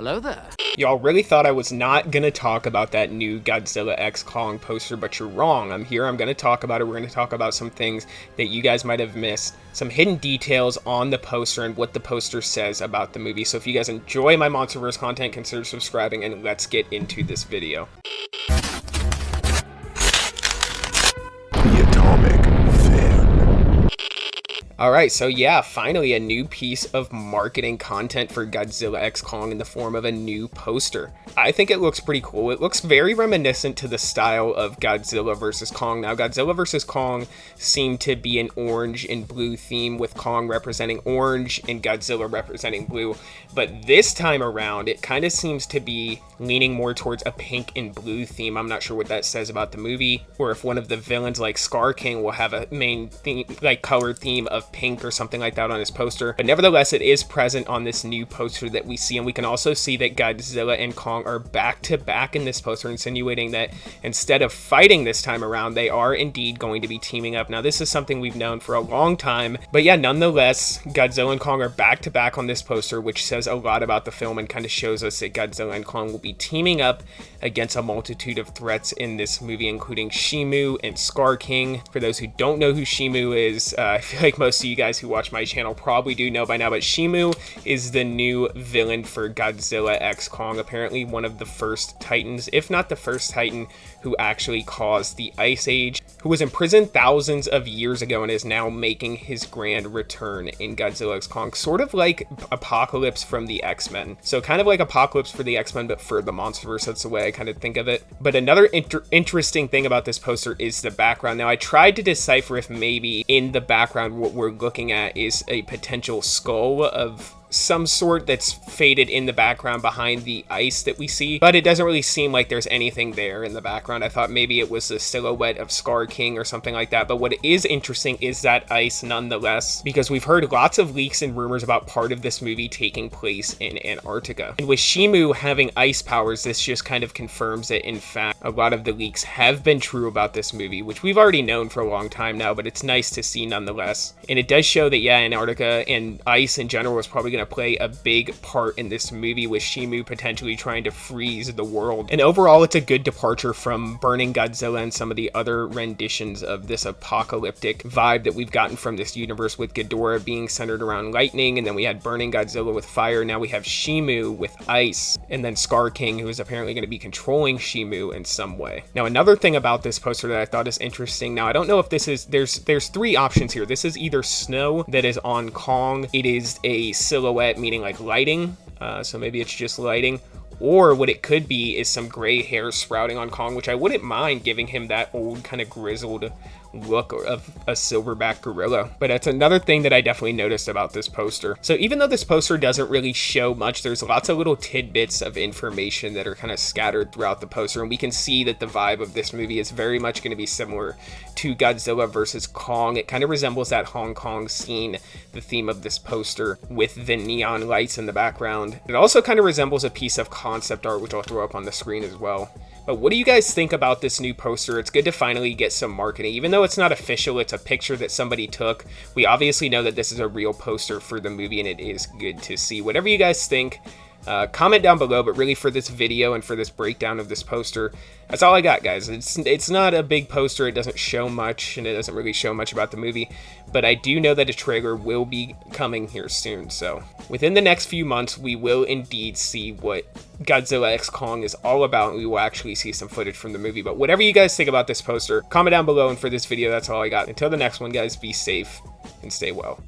Hello there. Y'all really thought I was not gonna talk about that new Godzilla x Kong poster, but you're wrong. I'm here, I'm gonna talk about it. We're gonna talk about some things that you guys might have missed, some hidden details on the poster and what the poster says about the movie. So if you guys enjoy my Monsterverse content, consider subscribing and let's get into this video. The Atomic Fan. Alright, so yeah, finally a new piece of marketing content for Godzilla x Kong in the form of a new poster. I think it looks pretty cool. It looks very reminiscent to the style of Godzilla vs. Kong. Now, Godzilla vs. Kong seemed to be an orange and blue theme, with Kong representing orange and Godzilla representing blue. But this time around, it kind of seems to be leaning more towards a pink and blue theme. I'm not sure what that says about the movie, or if one of the villains like Scar King will have a main theme, like color theme of pink or something like that on his poster. But nevertheless, it is present on this new poster that we see, and we can also see that Godzilla and Kong are back to back in this poster, insinuating that instead of fighting this time around, they are indeed going to be teaming up. Now, this is something we've known for a long time, but yeah, nonetheless, Godzilla and Kong are back to back on this poster, which says a lot about the film and kind of shows us that Godzilla and Kong will be teaming up against a multitude of threats in this movie, including Shimu and Scar King. For those who don't know who Shimu is, I feel like most of you guys who watch my channel probably do know by now, but Shimu is the new villain for Godzilla x Kong, apparently one of the first titans, if not the first titan, who actually caused the Ice Age, who was imprisoned thousands of years ago and is now making his grand return in Godzilla x Kong, sort of like Apocalypse from the X-Men. So kind of like Apocalypse for the X-Men, but for the Monsterverse. That's the way I kind of think of it. But another interesting thing about this poster is the background. Now, I tried to decipher if maybe in the background what we're looking at is a potential skull of some sort that's faded in the background behind the ice that we see, but it doesn't really seem like there's anything there in the background. I thought maybe it was the silhouette of Scar King or something like that, but what is interesting is that ice nonetheless, because we've heard lots of leaks and rumors about part of this movie taking place in Antarctica. And with Shimu having ice powers, this just kind of confirms that in fact a lot of the leaks have been true about this movie, which we've already known for a long time now, but it's nice to see nonetheless. And it does show that, yeah, Antarctica and ice in general is probably going to play a big part in this movie, with Shimu potentially trying to freeze the world. And overall, it's a good departure from Burning Godzilla and some of the other renditions of this apocalyptic vibe that we've gotten from this universe, with Ghidorah being centered around lightning, and then we had Burning Godzilla with fire. Now we have Shimu with ice, and then Scar King, who is apparently going to be controlling Shimu in some way. Now, another thing about this poster that I thought is interesting, now I don't know if this is, there's three options here. This is either snow that is on Kong, it is a silhouette, meaning like lighting, so maybe it's just lighting, or what it could be is some gray hair sprouting on Kong, which I wouldn't mind giving him that old kind of grizzled look of a silverback gorilla. But that's another thing that I definitely noticed about this poster. So even though this poster doesn't really show much, there's lots of little tidbits of information that are kind of scattered throughout the poster, and we can see that the vibe of this movie is very much going to be similar to Godzilla vs. Kong. It kind of resembles that Hong Kong scene, the theme of this poster, with the neon lights in the background. It also kind of resembles a piece of concept art, which I'll throw up on the screen as well. But what do you guys think about this new poster? It's good to finally get some marketing. Even though it's not official, it's a picture that somebody took. We obviously know that this is a real poster for the movie, and it is good to see. Whatever you guys think, comment down below. But really, for this video and for this breakdown of this poster, that's all I got, guys. It's not a big poster. It doesn't show much, and it doesn't really show much about the movie. But I do know that a trailer will be coming here soon. So within the next few months, we will indeed see what Godzilla x Kong is all about, and we will actually see some footage from the movie. But whatever you guys think about this poster, comment down below. And for this video, that's all I got. Until the next one, guys, be safe and stay well.